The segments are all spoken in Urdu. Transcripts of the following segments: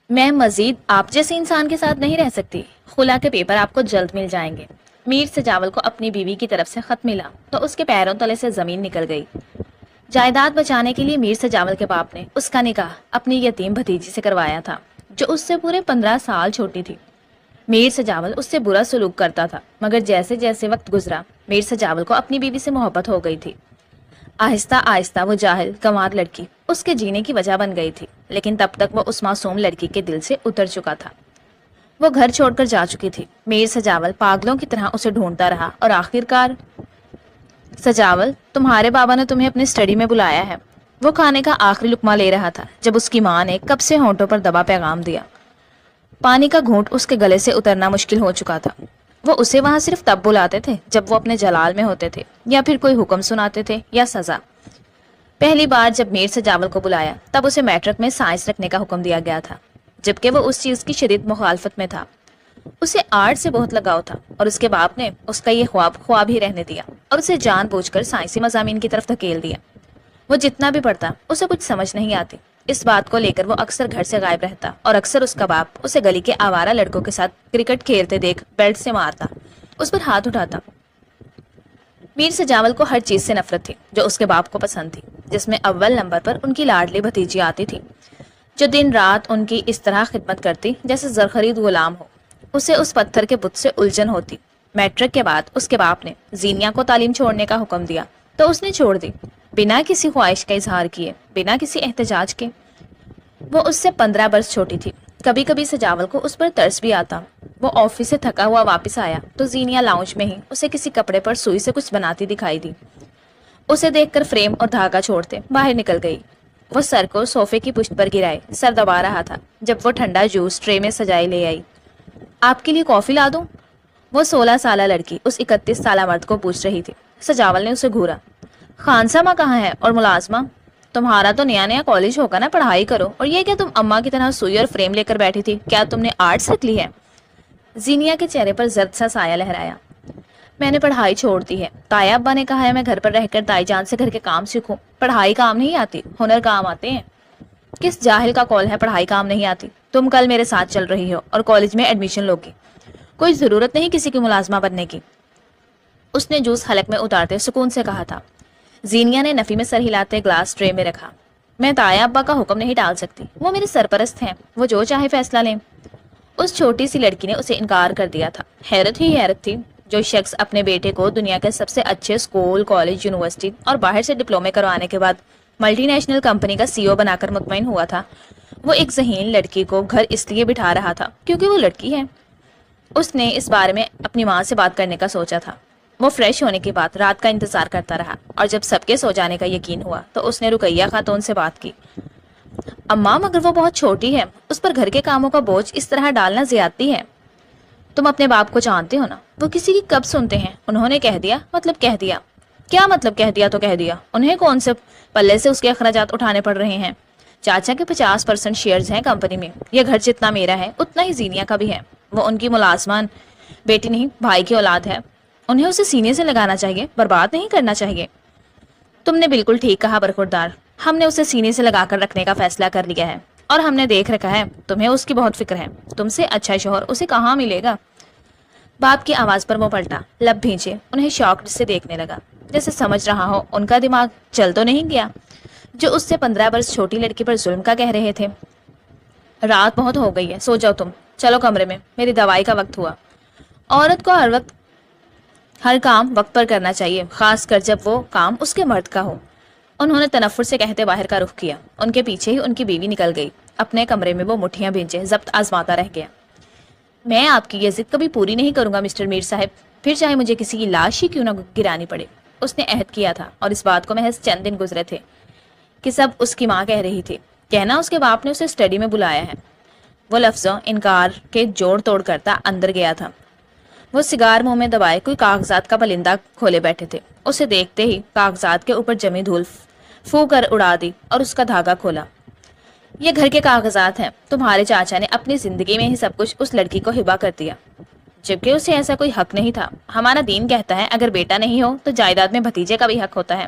میں مزید آپ جیسے انسان کے ساتھ نہیں رہ سکتی۔ خلا کے پیپر آپ کو جلد مل جائیں گے۔ میر سجاول کو اپنی بیوی کی طرف سے خط ملا تو اس کے پیروں تلے سے زمین نکل گئی۔ جائیداد بچانے کے لیے میر سجاول کے باپ نے اس کا نکاح اپنی یتیم بھتیجی سے کروایا تھا جو اس سے پورے 15 سال چھوٹی تھی۔ میر سجاول اس سے برا سلوک کرتا تھا، مگر جیسے جیسے وقت گزرا میر سجاول کو اپنی بیوی سے محبت ہو گئی تھی۔ آہستہ آہستہ وہ جاہل گنوار لڑکی اس کے جینے کی وجہ بن گئی تھی، لیکن تب تک وہ اس معصوم لڑکی کے دل سے اتر چکا تھا۔ وہ گھر چھوڑ کر جا چکی تھی۔ میر سجاول پاگلوں کی طرح اسے ڈھونڈتا رہا اور آخرکار سجاول، تمہارے بابا نے تمہیں اپنے اسٹڈی میں بلایا ہے۔ وہ کھانے کا آخری لقمہ لے رہا تھا جب اس کی ماں نے کب سے ہونٹوں پر دبا پیغام دیا۔ پانی کا گھونٹ اس کے گلے سے اترنا مشکل ہو چکا تھا۔ وہ اسے وہاں صرف تب بلاتے تھے جب وہ اپنے جلال میں ہوتے تھے، یا پھر کوئی حکم سناتے تھے یا سزا۔ پہلی بار جب میر سجاول کو بلایا تب اسے میٹرک میں سائنس رکھنے کا حکم دیا گیا تھا، جبکہ وہ اس چیز کی شدید مخالفت میں تھا۔ اسے آرٹ سے بہت لگاؤ تھا اور اس کے باپ نے اس کا یہ خواب ہی رہنے دیا اور اسے جان بوجھ کر سائنسی مضامین کی طرف دھکیل دیا۔ وہ جتنا بھی پڑھتا اسے کچھ سمجھ نہیں آتی۔ اس بات کو لے کر وہ اکثر گھر سے غائب رہتا اور اکثر اس کا باپ اسے گلی کے آوارہ لڑکوں کے ساتھ کرکٹ کھیلتے دیکھ بیلٹ سے مارتا، اس پر ہاتھ اٹھاتا۔ میر سجاول کو ہر چیز سے نفرت تھی جو اس کے باپ کو پسند تھی، جس میں اول نمبر پر ان کی لاڈلی بھتیجی آتی تھی جو دن رات ان کی اس طرح خدمت کرتی جیسے زرخرید غلام ہو۔ اسے اس پتھر کے بت سے الجھن ہوتی۔ میٹرک کے بعد اس کے باپ نے زینیا کو تعلیم چھوڑنے کا حکم دیا تو اس نے چھوڑ دی، بنا کسی خواہش کا اظہار کیے، بنا کسی احتجاج کے۔ وہ اس سے 15 برس چھوٹی تھی۔ کبھی کبھی سجاول کو اس پر ترس بھی آتا۔ وہ آفس سے تھکا ہوا واپس آیا تو زینیا لاؤنج میں ہی اسے کسی کپڑے پر سوئی سے کچھ بناتی دکھائی دی۔ اسے دیکھ کر فریم اور دھاگا چھوڑتے باہر نکل گئی۔ وہ سر کو صوفے کی پشت پر گرائے سر دبا رہا تھا جب وہ ٹھنڈا جوس ٹرے میں سجائے لے آئی۔ آپ کے لیے کافی لا دوں؟ وہ 16 سالہ لڑکی اس 31 سالہ مرد کو پوچھ رہی تھی۔ سجاول نے اسے گھورا۔ خانسامہ کہاں ہے اور ملازمہ؟ تمہارا تو نیا نیا کالج ہوگا نا، پڑھائی کرو۔ اور یہ کہ تم اماں کی طرح سوئی اور فریم لے کر بیٹھی تھی، کیا تم نے آرٹس رکھ لی ہے؟ زینیا کے چہرے پر زرد سا سایہ لہرایا۔ میں نے پڑھائی چھوڑ دی ہے۔ تایا ابا نے کہا ہے میں گھر پر رہ کر دائی جان سے گھر کے کام سیکھوں۔ پڑھائی کام نہیں آتی، ہنر کام آتے ہیں۔ کس جاہل کا قول ہے پڑھائی کام نہیں آتی؟ تم کل میرے ساتھ چل رہی ہو اور کالج میں ایڈمیشن لوگی۔ کوئی ضرورت نہیں کسی کی ملازمہ بننے کی۔ اس نے جوس حلق میں اتارتے سکون سے کہا تھا۔ زینیا نے نفی میں سر ہلاتے گلاس ٹرے میں رکھا۔ میں تایا ابا کا حکم نہیں ٹال سکتی، وہ میرے سرپرست ہیں، وہ جو چاہے فیصلہ لیں۔ اس چھوٹی سی لڑکی نے اسے انکار کر دیا تھا۔ حیرت ہی حیرت تھی۔ جو شخص اپنے بیٹے کو دنیا کے سب سے اچھے اسکول، کالج، یونیورسٹی اور باہر سے ڈپلومے کروانے کے بعد ملٹی نیشنل کمپنی کا CEO بنا کر مطمئن ہوا تھا، وہ ایک ذہین لڑکی کو گھر اس لیے بٹھا رہا تھا کیونکہ وہ لڑکی ہے۔ اس نے اس بارے میں اپنی ماں سے بات کرنے کا سوچا تھا۔ وہ فریش ہونے کے بعد رات کا انتظار کرتا رہا اور جب سب کے سو جانے کا یقین ہوا تو اس نے رقیہ خاتون سے بات کی۔ اماں، مگر وہ بہت چھوٹی ہے، اس پر گھر کے کاموں کا بوجھ اس طرح ڈالنا زیادتی ہے۔ تم اپنے باپ کو جانتے ہو نا، وہ کسی کی کب سنتے ہیں۔ انہوں نے کہہ دیا مطلب کہہ دیا۔ کیا مطلب کہہ دیا تو کہہ دیا؟ انہیں کون سے پلے سے اس کے اخراجات اٹھانے پڑ رہے ہیں؟ چاچا کے 50% شیئرز ہیں کمپنی میں۔ یہ گھر جتنا میرا ہے اتنا ہی زینیا کا بھی ہے۔ وہ ان کی ملازمان بیٹی نہیں، بھائی کی اولاد ہے۔ انہیں اسے سینے سے لگانا چاہیے، برباد نہیں کرنا چاہیے۔ تم نے بالکل ٹھیک کہا برخوردار، ہم نے اسے سینے سے لگا کر رکھنے کا فیصلہ کر لیا ہے اور ہم نے دیکھ رکھا ہے تمہیں اس کی بہت فکر ہے۔ تم سے اچھا شوہر اسے کہاں ملے گا؟ باپ کی آواز پر وہ پلٹا، لب بھینچے، انہیں شاکڈ سے دیکھنے لگا، جیسے سمجھ رہا ہو ان کا دماغ چل تو نہیں گیا جو اس سے 15 برس چھوٹی لڑکی پر ظلم کا کہہ رہے تھے۔ رات بہت ہو گئی ہے، سو جاؤ تم، چلو کمرے میں، میری دوائی کا وقت ہوا۔ عورت کو ہر کام وقت پر کرنا چاہیے، خاص کر جب وہ کام اس کے مرد کا ہو۔ انہوں نے تنفر سے کہتے باہر کا رخ کیا۔ ان کے پیچھے ہی ان کی بیوی نکل گئی۔ اپنے کمرے میں وہ مٹھیاں بھیجے ضبط آزماتا رہ گیا۔ میں آپ کی یہ ضد کبھی پوری نہیں کروں گا مسٹر میر صاحب، پھر چاہے مجھے کسی کی لاش ہی کیوں نہ گرانی پڑے۔ اس نے عہد کیا تھا اور اس بات کو محض چند دن گزرے تھے کہ سب اس کی ماں کہہ رہی تھی، کہنا اس کے باپ نے اسے اسٹڈی میں بلایا ہے۔ وہ لفظوں انکار کے جوڑ توڑ کرتا اندر گیا تھا۔ وہ سگار منہ میں دبائے کوئی کاغذات کا پلندہ کھولے بیٹھے تھے۔ اسے دیکھتے ہی کاغذات کے اوپر جمی دھول پھو کر اڑا دی اور اس کا دھاگا کھولا۔ یہ گھر کے کاغذات ہیں، تمہارے چاچا نے اپنی زندگی میں ہی سب کچھ اس لڑکی کو ہبا کر دیا، جبکہ اسے ایسا کوئی حق نہیں تھا۔ ہمارا دین کہتا ہے اگر بیٹا نہیں ہو تو جائیداد میں بھتیجے کا بھی حق ہوتا ہے۔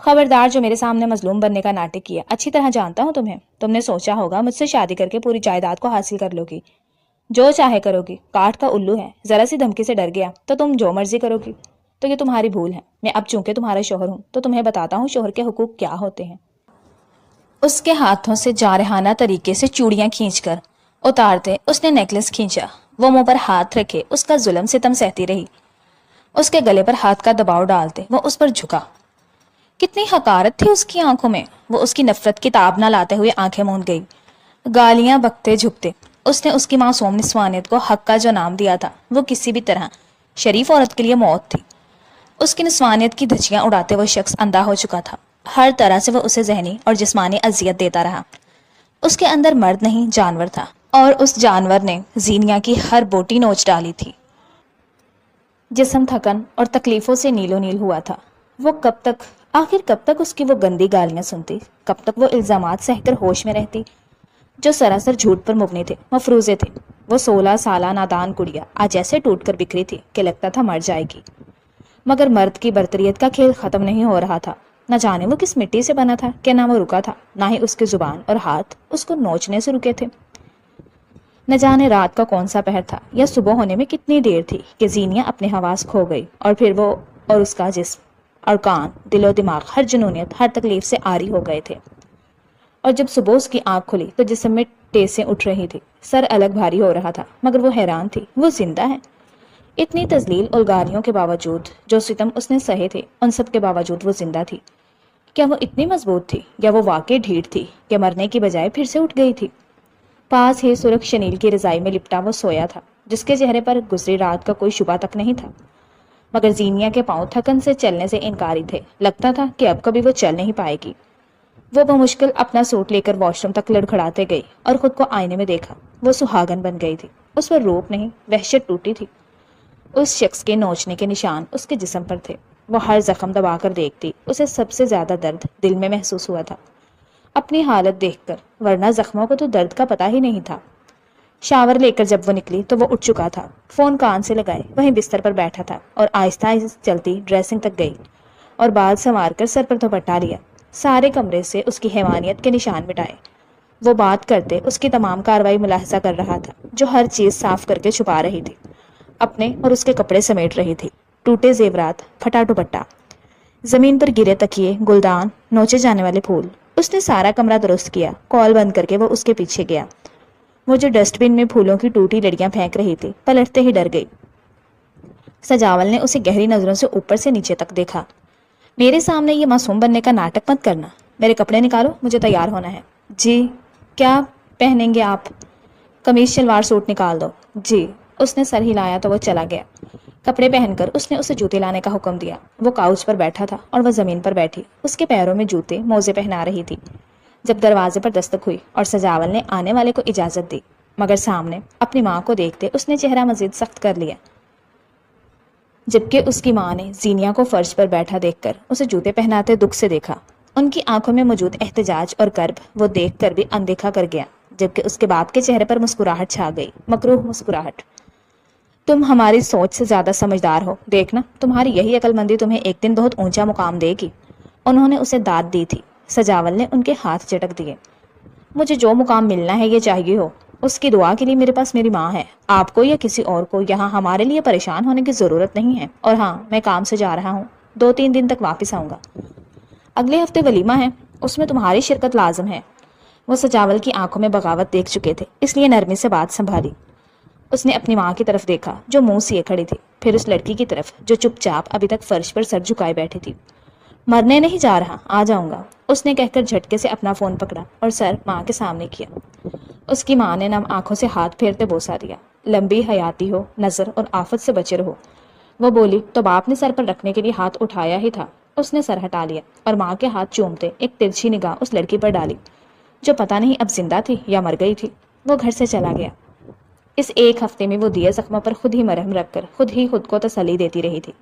خبردار جو میرے سامنے مظلوم بننے کا ناٹک کیا، اچھی طرح جانتا ہوں تمہیں۔ تم نے سوچا ہوگا مجھ سے شادی کر کے پوری جائیداد کو حاصل کر لو گی، جو چاہے کرو گی۔ کاٹ کا الو ہے، ذرا سی دھمکی سے ڈر گیا تو تم جو مرضی کرو گی۔ تو یہ تمہاری بھول ہے۔ میں اب چونکہ تمہارا شوہر ہوں تو تمہیں بتاتا ہوں شوہر کے حقوق کیا ہوتے ہیں۔ اس کے ہاتھوں سے جارحانہ طریقے سے چوڑیاں کھینچ کر اتارتے اس نے نیکلس کھینچا۔ وہ منہ پر ہاتھ رکھے اس کا ظلم ستم سہتی رہی۔ اس کے گلے پر ہاتھ کا دباؤ ڈالتے وہ اس پر جھکا۔ کتنی حقارت تھی اس کی آنکھوں میں۔ وہ اس کی نفرت کی تاب نہ لاتے ہوئے آنکھیں موند گئی۔ گالیاں بکتے جھکتے اس نے اس کی معصوم نسوانیت کو حق کا جو نام دیا تھا وہ کسی بھی طرح شریف عورت کے لیے موت تھی۔ اس کی نسوانیت کی دھچیاں اڑاتے وہ شخص اندھا ہو چکا تھا۔ ہر طرح سے وہ اسے ذہنی اور جسمانی اذیت دیتا رہا۔ اس کے اندر مرد نہیں جانور تھا، اور اس جانور نے زینیا کی ہر بوٹی نوچ ڈالی تھی۔ جسم تھکن اور تکلیفوں سے نیلو نیل ہوا تھا۔ وہ آخر کب تک اس کی وہ گندی گالیاں سنتی؟ کب تک وہ الزامات سہ کر ہوش میں رہتی جو سراسر جھوٹ پر مبنی تھے، مفروضے تھے؟ وہ 16 سالہ نادان کڑیا آج ایسے ٹوٹ کر بکھری تھی کہ لگتا تھا مر جائے گی۔ مگر مرد کی برتریت کا کھیل ختم نہیں ہو رہا تھا۔ نہ جانے وہ کس مٹی سے بنا تھا کہ نہ وہ رکا تھا، نہ ہی اس کی زبان اور ہاتھ اس کو نوچنے سے رکے تھے۔ نہ جانے رات کا کون سا پہر تھا یا صبح ہونے میں کتنی دیر تھی کہ زینیا اپنے حواس کھو گئی، اور پھر وہ اور اس کا جسم اور کان، دل و دماغ، ہر جنونیت، ہر تکلیف سے عاری ہو گئے تھے۔ اور جب صبح اس کی آنکھ کھلی تو جسم میں ٹیسیں اٹھ رہی تھی، سر الگ بھاری ہو رہا تھا، مگر وہ حیران تھی، وہ زندہ ہے۔ اتنی تذلیل اور گالیوں کے باوجود، جو ستم اس نے سہے تھے، ان سب کے باوجود وہ زندہ تھی۔ کیا وہ اتنی مضبوط تھی، یا وہ واقعی ڈھیٹ تھی کہ مرنے کی بجائے پھر سے اٹھ گئی تھی؟ پاس ہی سرخ شنیل کی رضائی میں لپٹا وہ سویا تھا، جس کے چہرے پر گزری رات کا کوئی شبہ تک نہیں تھا۔ مگر زینیا کے پاؤں تھکن سے چلنے سے انکاری تھے، لگتا تھا کہ اب کبھی وہ چل نہیں پائے گی۔ وہ بمشکل اپنا سوٹ لے کر واش روم تک لڑکھڑاتے گئی اور خود کو آئینے میں دیکھا۔ وہ سہاگن بن گئی تھی، اس پر روپ نہیں، وحشت ٹوٹی تھی۔ اس شخص کے نوچنے کے نشان اس کے جسم پر تھے۔ وہ ہر زخم دبا کر دیکھتی، اسے سب سے زیادہ درد دل میں محسوس ہوا تھا اپنی حالت دیکھ کر، ورنہ زخموں کو تو درد کا پتہ ہی نہیں تھا۔ شاور لے کر جب وہ نکلی تو وہ اٹھ چکا تھا، فون کان سے لگائے وہیں بستر پر بیٹھا تھا، اور آہستہ آہستہ چلتی ڈریسنگ تک گئی اور بال سنوار کر سر پر دوپٹہ لیا، سارے کمرے سے اس کی حیوانیت کے نشان مٹائے۔ وہ بات کرتے اس کی تمام کاروائی ملاحظہ کر رہا تھا، جو ہر چیز صاف کر کے چھپا رہی تھی، اپنے اور اس کے کپڑے سمیٹ رہی تھی، ٹوٹے زیورات، پھٹا دوپٹہ، زمین پر گرے تکیے، گلدان، نوچے جانے والے پھول۔ اس نے سارا کمرہ درست کیا، کال بند کر کے وہ اس کے پیچھے گیا۔ وہ جو ڈسٹ بن میں پھولوں کی ٹوٹی لڑیاں پھینک رہی تھی، پلٹتے ہی ڈر گئی۔ سجاول نے اسے گہری نظروں سے اوپر سے نیچے تک دیکھا۔ میرے سامنے یہ معصوم بننے کا ناٹک مت کرنا، میرے کپڑے نکالو، مجھے تیار ہونا ہے۔ جی، کیا پہنیں گے آپ؟ قمیض شلوار سوٹ نکال دو۔ جی۔ اس نے سر ہلایا تو وہ چلا گیا۔ کپڑے پہن کر اس نے اسے جوتے لانے کا حکم دیا۔ وہ کاؤچ پر بیٹھا تھا اور وہ زمین پر بیٹھی، اس کے پیروں میں جوتے موزے پہنا رہی تھی، جب دروازے پر دستک ہوئی اور سجاول نے آنے والے کو اجازت دی، مگر سامنے اپنی ماں کو دیکھتے اس نے چہرہ مزید سخت کر لیا، جبکہ اس کی ماں نے زینیا کو فرش پر بیٹھا دیکھ کر اسے جوتے پہناتے دکھ سے دیکھا۔ ان کی آنکھوں میں موجود احتجاج اور کرب وہ دیکھ کر بھی اندیکھا کر گیا، جبکہ اس کے باپ کے چہرے پر مسکراہٹ چھا گئی، مکروہ مسکراہٹ۔ تم ہماری سوچ سے زیادہ سمجھدار ہو، دیکھنا تمہاری یہی عقل مندی تمہیں ایک دن بہت اونچا مقام دے گی۔ انہوں نے اسے داد دی تھی۔ سجاول نے ان کے ہاتھ چٹک دیے۔ مجھے جو مقام ملنا ہے یہ چاہیے ہو، اس کی دعا کے لیے میرے پاس میری ماں ہے۔ آپ کو یا کسی اور کو یہاں ہمارے لیے پریشان ہونے کی ضرورت نہیں ہے۔ اور ہاں، میں کام سے جا رہا ہوں، 2-3 دن تک واپس آؤں گا۔ اگلے ہفتے ولیمہ ہے، اس میں تمہاری شرکت لازم ہے۔ وہ سجاول کی آنکھوں میں بغاوت دیکھ چکے تھے، اس لیے نرمی سے بات سنبھالی۔ اس نے اپنی ماں کی طرف دیکھا جو منہ سیے کھڑی تھی، پھر اس لڑکی کی طرف جو چپ چاپ ابھی تک فرش پر سر جھکائے بیٹھی تھی۔ مرنے نہیں جا رہا، آ جاؤں گا، اس نے کہہ کر جھٹکے سے اپنا فون پکڑا اور سر ماں کے سامنے کیا۔ اس کی ماں نے نم آنکھوں سے ہاتھ پھیرتے بوسہ دیا۔ لمبی حیاتی ہو، نظر اور آفت سے بچے رہو۔ وہ بولی تو باپ نے سر پر رکھنے کے لیے ہاتھ اٹھایا ہی تھا۔ اس نے سر ہٹا لیا اور ماں کے ہاتھ چومتے ایک ترچھی نگاہ اس لڑکی پر ڈالی جو پتہ نہیں اب زندہ تھی یا مر گئی تھی۔ وہ گھر سے چلا گیا۔ اس ایک ہفتے میں وہ دیے زخموں پر خود ہی مرہم رکھ کر خود کو تسلی دیتی رہی تھی۔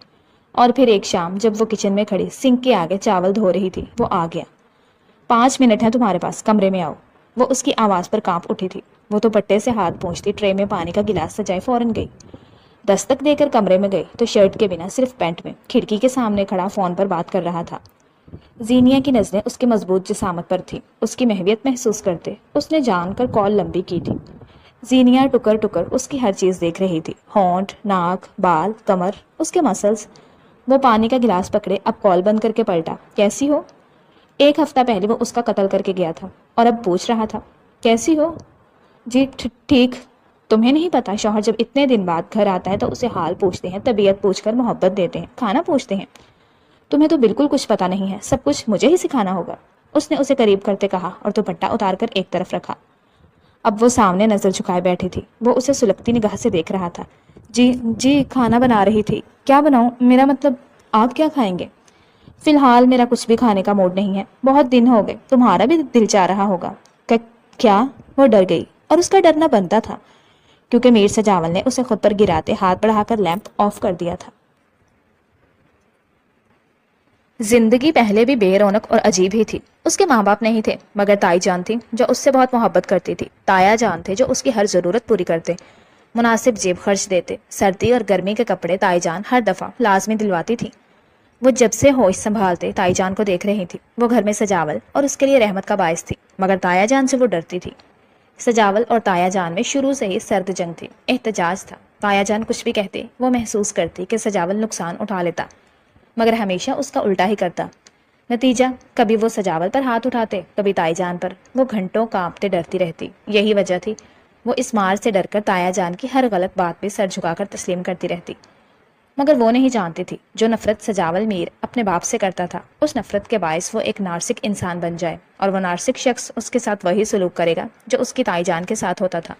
اور پھر ایک شام جب وہ کچن میں کھڑی سنک کے آگے چاول دھو رہی تھی، وہ آ گیا۔ 5 منٹ ہیں تمہارے پاس، کمرے میں آؤ۔ وہ اس کی آواز پر کانپ اٹھی تھی۔ وہ تو پٹے سے ہاتھ پہنچتی ٹرے میں پانی کا گلاس سجائے فوراً گئی۔ دستک دے کر کمرے میں گئی تو شرٹ کے بنا صرف پینٹ میں کھڑکی کے سامنے کھڑا فون پر بات کر رہا تھا۔ زینیا کی نظریں اس کی مضبوط جسامت پر تھی، اس کی محویت محسوس کرتے اس نے جان کر کال لمبی کی تھی۔ زینیا ٹکر ٹکر اس کی ہر چیز دیکھ رہی تھی، ہونٹ، ناک، بال، کمر، اس کے مسلز۔ وہ پانی کا گلاس پکڑے اب کال بند کر کے پلٹا۔ کیسی ہو؟ 1 ہفتہ پہلے وہ اس کا قتل کر کے گیا تھا اور اب پوچھ رہا تھا کیسی ہو؟ جی ٹھیک۔ تمہیں نہیں پتا شوہر جب اتنے دن بعد گھر آتا ہے تو اسے حال پوچھتے ہیں، طبیعت پوچھ کر محبت دیتے ہیں، کھانا پوچھتے ہیں۔ تمہیں تو بالکل کچھ پتا نہیں ہے، سب کچھ مجھے ہی سکھانا ہوگا۔ اس نے اسے قریب کرتے کہا اور دوپٹہ اتار کر ایک طرف رکھا۔ اب وہ سامنے نظر جھکائے بیٹھی تھی، وہ اسے سلگتی نگاہ سے دیکھ رہا تھا۔ جی کھانا بنا رہی تھی۔ کیا بناؤں؟ میرا مطلب آپ کیا کھائیں گے؟ فی الحال میرا کچھ بھی کھانے کا موڈ نہیں ہے، بہت دن ہو گئے، تمہارا بھی دل چاہ رہا ہوگا۔ کیا؟ وہ ڈر گئی، اور اس کا ڈرنا بنتا تھا کیونکہ میر سجاول نے اسے خود پر گراتے ہاتھ بڑھا کر لیمپ آف کر دیا تھا۔ زندگی پہلے بھی بے رونق اور عجیب ہی تھی۔ اس کے ماں باپ نہیں تھے مگر تائی جان تھی جو اس سے بہت محبت کرتی تھی، تایا جان تھے جو اس کی ہر ضرورت پوری کرتے، مناسب جیب خرچ دیتے، سردی اور گرمی کے کپڑے تائی جان ہر دفعہ لازمی دلواتی تھی۔ وہ جب سے ہوش سنبھالتے تائی جان کو دیکھ رہی تھی، وہ گھر میں سجاول اور اس کے لیے رحمت کا باعث تھی، مگر تایا جان سے وہ ڈرتی تھی۔ سجاول اور تایا جان میں شروع سے ہی سرد جنگ تھی، احتجاج تھا۔ تایا جان کچھ بھی کہتے وہ محسوس کرتی کہ سجاول نقصان اٹھا لیتا، مگر ہمیشہ اس کا الٹا ہی کرتا۔ نتیجہ کبھی وہ سجاول پر ہاتھ اٹھاتے، کبھی تائی جان پر۔ وہ گھنٹوں کانپتے ڈرتی رہتی۔ یہی وجہ تھی وہ اس مار سے ڈر کر تایا جان کی ہر غلط بات پہ سر جھکا کر تسلیم کرتی رہتی۔ مگر وہ نہیں جانتی تھی جو نفرت سجاول میر اپنے باپ سے کرتا تھا، اس نفرت کے باعث وہ ایک نارسک انسان بن جائے، اور وہ نارسک شخص اس کے ساتھ وہی سلوک کرے گا جو اس کی تائی جان کے ساتھ ہوتا تھا۔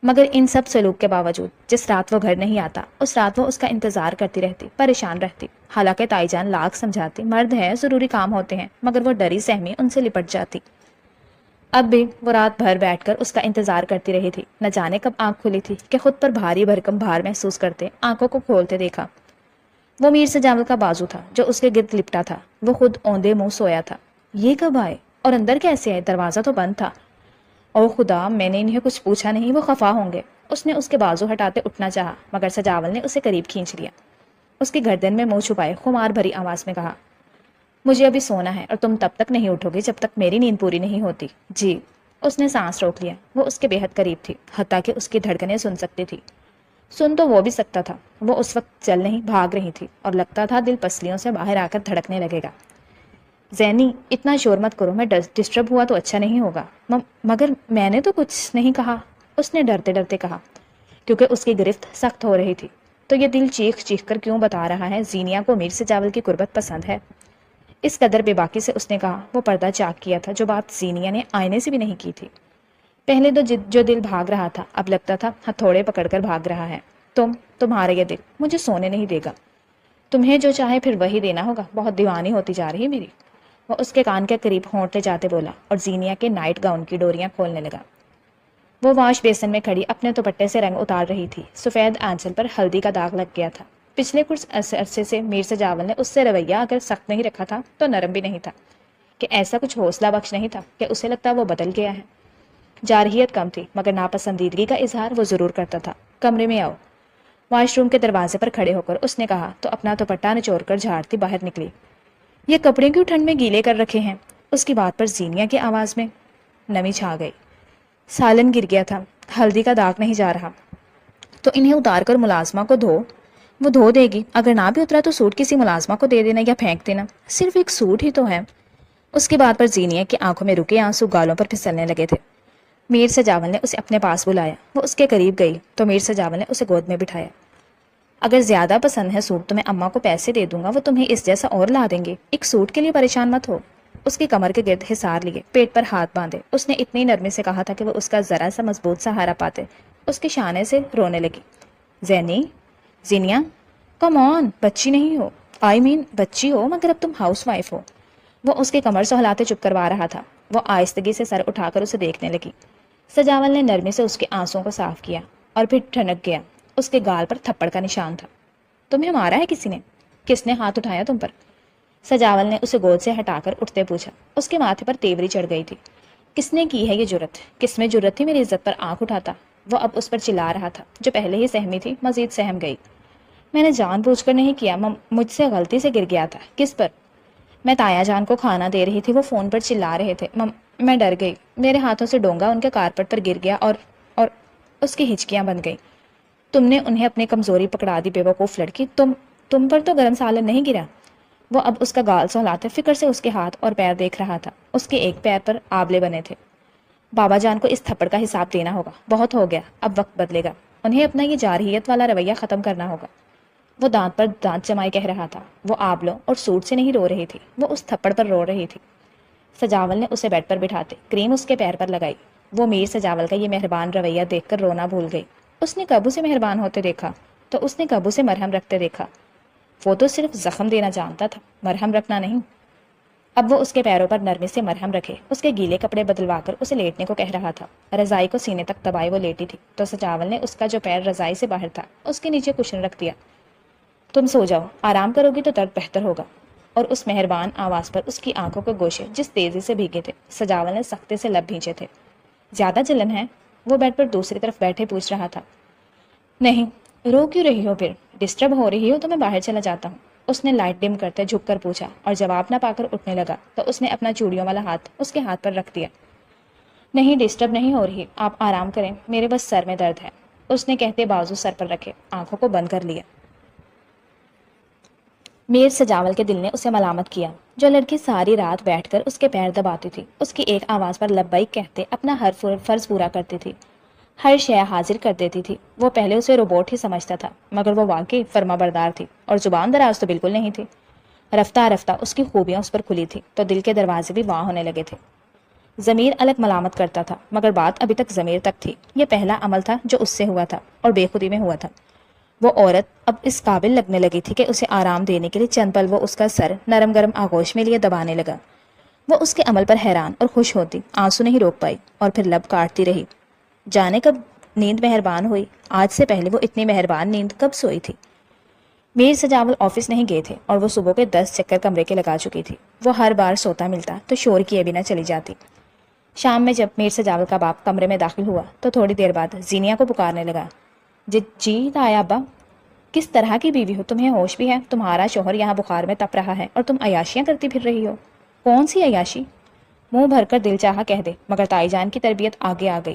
مگر ان سب سلوک کے باوجود جس رات وہ گھر نہیں آتا، اس رات وہ اس کا انتظار کرتی رہتی، پریشان رہتی۔ حالانکہ تائی جان لاکھ سمجھاتی، مرد ہے، ضروری کام ہوتے ہیں، مگر وہ ڈری سہمی ان سے لپٹ جاتی۔ اب بھی وہ رات بھر بیٹھ کر اس کا انتظار کرتی رہی تھی۔ نہ جانے کب آنکھ کھلی تھی کہ خود پر بھاری بھرکم بھار محسوس کرتے آنکھوں کو کھولتے دیکھا۔ وہ میر سجاول کا بازو تھا جو اس کے گرد لپٹا تھا۔ وہ خود اوندے منہ سویا تھا۔ یہ کب آئے اور اندر کیسے آئے؟ دروازہ تو بند تھا۔ او خدا، میں نے انہیں کچھ پوچھا نہیں، وہ خفا ہوں گے۔ اس نے اس کے بازو ہٹاتے اٹھنا چاہا، مگر سجاول نے اسے قریب کھینچ لیا۔ اس کی گردن میں منہ چھپائے خمار بھری آواز میں کہا، مجھے ابھی سونا ہے اور تم تب تک نہیں اٹھو گے جب تک میری نیند پوری نہیں ہوتی۔ جی۔ اس نے سانس روک لیا۔ وہ اس کے بے حد قریب تھی، حتیٰ کہ اس کی دھڑکنیں سن سکتی تھی۔ سن تو وہ بھی سکتا تھا۔ وہ اس وقت چل نہیں بھاگ رہی تھی اور لگتا تھا دل پسلیوں سے باہر آ کر دھڑکنے لگے گا۔ زینی، اتنا شور مت کرو، میں ڈسٹرب ہوا تو اچھا نہیں ہوگا۔ مگر میں نے تو کچھ نہیں کہا، اس نے ڈرتے ڈرتے کہا، کیونکہ اس کی گرفت سخت ہو رہی تھی۔ تو یہ دل چیخ چیخ کر کیوں بتا رہا ہے زینیا کو میر سجاول کی قربت پسند ہے؟ اس قدر بے باکی سے اس نے کہا۔ وہ پردہ چاک کیا تھا، جو بات زینیا نے آئینے سے بھی نہیں کی تھی۔ پہلے تو جو دل بھاگ رہا تھا، اب لگتا تھا ہتھوڑے پکڑ کر بھاگ رہا ہے۔ تمہارا یہ دل مجھے سونے نہیں دے گا، تمہیں جو چاہے پھر وہی دینا ہوگا، بہت دیوانی ہوتی جا رہی میری۔ وہ اس کے کان کے قریب ہونٹتے جاتے بولا اور زینیا کے نائٹ گاؤن کی ڈوریاں کھولنے لگا۔ وہ واش بیسن میں کھڑی اپنے دوپٹے سے رنگ اتار رہی تھی۔ سفید آنچل پر ہلدی کا داغ لگ گیا تھا۔ پچھلے کچھ عرصے سے میر سجاول نے اس سے رویہ اگر سخت نہیں رکھا تھا تو نرم بھی نہیں تھا، کہ ایسا کچھ حوصلہ بخش نہیں تھا کہ اسے لگتا وہ بدل گیا ہے۔ جارحیت کم تھی، مگر ناپسندیدگی کا اظہار وہ ضرور کرتا تھا۔ کمرے میں آؤ۔ واش روم کے دروازے پر کھڑے ہو کر اس نے کہا تو اپنا دوپٹہ نچوڑ کر جھاڑتی باہر نکلی۔ یہ کپڑے کیوں ٹھنڈ میں گیلے کر رکھے ہیں؟ اس کی بات پر زینیا کی آواز میں نمی چھا گئی۔ سالن گر گیا تھا، ہلدی کا داغ نہیں جا رہا، تو انہیں اتار کر ملازمہ کو دھو۔ وہ دھو دے گی، اگر نہ بھی اترا تو سوٹ کسی ملازمہ کو دے دینا یا پھینک دینا، صرف ایک سوٹ ہی تو ہے۔ اس کی بات پر زینیا کی آنکھوں میں رکے آنسو گالوں پر پھسلنے لگے تھے۔ میر سجاول نے اسے اپنے پاس بلایا۔ وہ اس کے قریب گئی تو میر سجاول نے اسے گود میں بٹھایا۔ اگر زیادہ پسند ہے سوٹ تو میں اماں کو پیسے دے دوں گا، وہ تمہیں اس جیسا اور لا دیں گے، ایک سوٹ کے لیے پریشان مت ہو۔ اس کی کمر کے گرد حصار لیے، پیٹ پر ہاتھ باندھے اس نے اتنی نرمی سے کہا تھا کہ وہ اس کا ذرا سا مضبوط سہارا پاتے اس کے شانے سے رونے لگی۔ زینیا، کم آن، بچی نہیں ہو، بچی ہو مگر اب تم ہاؤس وائف ہو۔ وہ اس کی کمر سہلاتے چپ کروا رہا تھا۔ وہ آہستگی سے سر اٹھا کر اسے دیکھنے لگی۔ سجاول نے نرمی سے اس کے آنسوں کو صاف کیا اور پھر ٹھنک گیا۔ اس کے گال پر تھپڑ کا نشان تھا۔ تمہیں مارا ہے کسی نے؟ کس نے ہاتھ اٹھایا تم پر؟ سجاول نے اسے گود سے ہٹا کر اٹھتے پوچھا۔ اس کے ماتھے پر تیوری چڑھ گئی تھی۔ کس نے کی ہے یہ جرت؟ کس میں جرت تھی میری عزت پر آنکھ اٹھاتا؟ وہ اب اس پر چلا رہا تھا، جو پہلے ہی سہمی تھی مزید سہم گئی۔ میں نے جان بوجھ کر نہیں کیا، مجھ سے غلطی سے گر گیا تھا۔ کس پر؟ میں تایا جان کو کھانا دے رہی تھی، وہ فون پر چلا رہے تھے۔ میں ڈر گئی، میرے ہاتھوں سے ڈونگا ان کے کارپٹ پر گر گیا اور اس کی ہچکیاں بن گئی۔ تم نے انہیں اپنی کمزوری پکڑا دی بے وقوف لڑکی، تم پر تو گرم سالن نہیں گرا۔ وہ اب اس کا گال سہلاتے فکر سے اس کے ہاتھ اور پیر دیکھ رہا تھا، اس کے ایک پیر پر آبلے بنے تھے۔ بابا جان کو اس تھپڑ کا حساب دینا ہوگا، بہت ہو گیا، اب وقت بدلے گا، انہیں اپنا یہ جارحیت والا رویہ ختم کرنا ہوگا۔ وہ دانت پر دانت جمائے کہہ رہا تھا۔ وہ آبلوں اور سوٹ سے نہیں رو رہی تھی، وہ اس تھپڑ پر رو رہی تھی۔ سجاول نے اسے بیڈ پر بٹھاتے کریم اس کے پیر پر لگائی۔ وہ میر سجاول کا یہ مہربان رویہ دیکھ کر رونا بھول گئی۔ اس نے کبو سے مہربان ہوتے دیکھا تو اس نے کبو سے مرہم رکھتے دیکھا۔ وہ تو صرف زخم دینا جانتا تھا، مرہم رکھنا نہیں۔ اب وہ اس کے پیروں پر نرمی سے مرہم رکھے، اس کے گیلے کپڑے بدلوا کر اسے لیٹنے کو کہہ رہا تھا۔ رضائی کو سینے تک دبائے وہ لیٹی تھی تو سجاول نے اس کا جو پیر رضائی سے باہر تھا اس کے نیچے کشن رکھ دیا۔ تم سو جاؤ، آرام کرو گی تو درد بہتر ہوگا۔ اور اس مہربان آواز پر اس کی آنکھوں کے گوشے جس تیزی سے بھیگے تھے، سجاول نے سختے سے لب بھینچے تھے۔ زیادہ جلن ہے؟ وہ بیڈ پر دوسری طرف بیٹھے پوچھ رہا تھا۔ نہیں۔ رو کیوں رہی ہو پھر؟ ڈسٹرب ہو رہی ہو تو میں باہر چلا جاتا ہوں، اس نے لائٹ ڈم کرتے جھک کر پوچھا، اور جواب نہ پا کر اٹھنے لگا تو اس نے اپنا چوڑیوں والا ہاتھ اس کے ہاتھ پر رکھ دیا۔ نہیں، ڈسٹرب نہیں ہو رہی، آپ آرام کریں، میرے بس سر میں درد ہے، اس نے کہتے بازو سر پر رکھے آنکھوں کو بند کر لیا۔ میر سجاول کے دل نے اسے ملامت کیا۔ جو لڑکی ساری رات بیٹھ کر اس کے پیر دباتی تھی، اس کی ایک آواز پر لبیک کہتے اپنا ہر فرض پورا کرتی تھی، ہر شے حاضر کر دیتی تھی۔ وہ پہلے اسے روبوٹ ہی سمجھتا تھا، مگر وہ واقعی فرما بردار تھی، اور زبان دراز تو بالکل نہیں تھی۔ رفتہ رفتہ اس کی خوبیاں اس پر کھلی تھی تو دل کے دروازے بھی واں ہونے لگے تھے۔ ضمیر الگ ملامت کرتا تھا، مگر بات ابھی تک ضمیر تک تھی۔ یہ پہلا عمل تھا جو اس سے ہوا تھا، اور بے خودی میں ہوا تھا۔ وہ عورت اب اس قابل لگنے لگی تھی کہ اسے آرام دینے کے لیے چند پل وہ اس کا سر نرم گرم آغوش میں لیے دبانے لگا۔ وہ اس کے عمل پر حیران اور خوش ہوتی، آنسو نہیں روک پائی، اور پھر لب کاٹتی رہی۔ جانے کب نیند مہربان ہوئی، آج سے پہلے وہ اتنی مہربان نیند کب سوئی تھی۔ میر سجاول آفس نہیں گئے تھے، اور وہ صبح کے 10 چکر کمرے کے لگا چکی تھی۔ وہ ہر بار سوتا ملتا تو شور کیے بنا چلی جاتی۔ شام میں جب میر سجاول کا باپ کمرے میں داخل ہوا تو تھوڑی دیر بعد زینیا کو پکارنے لگا۔ جی تایا ابا، کس طرح کی بیوی ہو، تمہیں ہوش بھی ہے؟ تمہارا شوہر یہاں بخار میں تپ رہا ہے اور تم عیاشیاں کرتی پھر رہی ہو۔ کون سی عیاشی؟ منہ بھر کر دل چاہا کہہ دے، مگر تائی جان کی تربیت آگے آ گئی۔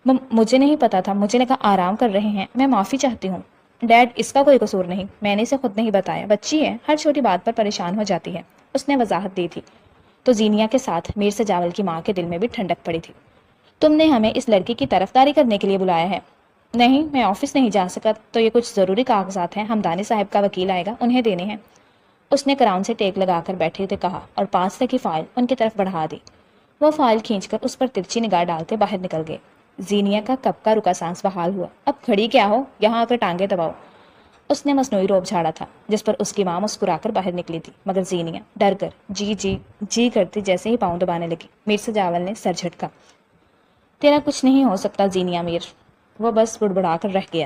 مجھے نہیں پتا تھا، مجھے لگا آرام کر رہے ہیں، میں معافی چاہتی ہوں۔ ڈیڈ، اس کا کوئی قصور نہیں، میں نے اسے خود نہیں بتایا، بچی ہے، ہر چھوٹی بات پر پریشان ہو جاتی ہے، اس نے وضاحت دی تھی۔ تو زینیا کے ساتھ میر سجاول کی ماں کے دل میں بھی ٹھنڈک پڑی تھی۔ تم نے ہمیں اس لڑکی کی طرفداری کرنے کے لیے بلایا ہے؟ نہیں، میں آفس نہیں جا سکا تو یہ کچھ ضروری کاغذات ہیں، ہمدانی صاحب کا وکیل آئے گا، انہیں دینے ہیں، اس نے کراؤن سے ٹیک لگا کر بیٹھے تھے کہا، اور پاس سے کی فائل ان کی طرف بڑھا دی۔ وہ فائل کھینچ کر اس پر ترچھی نگاہ ڈالتے باہر نکل گئے۔ زینیا کا کب کا رکا سانس بحال ہوا۔ اب کھڑی کیا ہو، یہاں آ کر ٹانگیں دباؤ، اس نے مصنوعی روب جھاڑا تھا جس پر اس کی ماں مسکرا کر باہر نکلی تھی، مگر زینیا ڈر کر جی جی جی کرتی جیسے ہی پاؤں دبانے لگی۔ میر سجاول نے سر جھٹکا۔ تیرا کچھ نہیں ہو سکتا زینیا میر، وہ بس بڑبڑا کر رہ گیا۔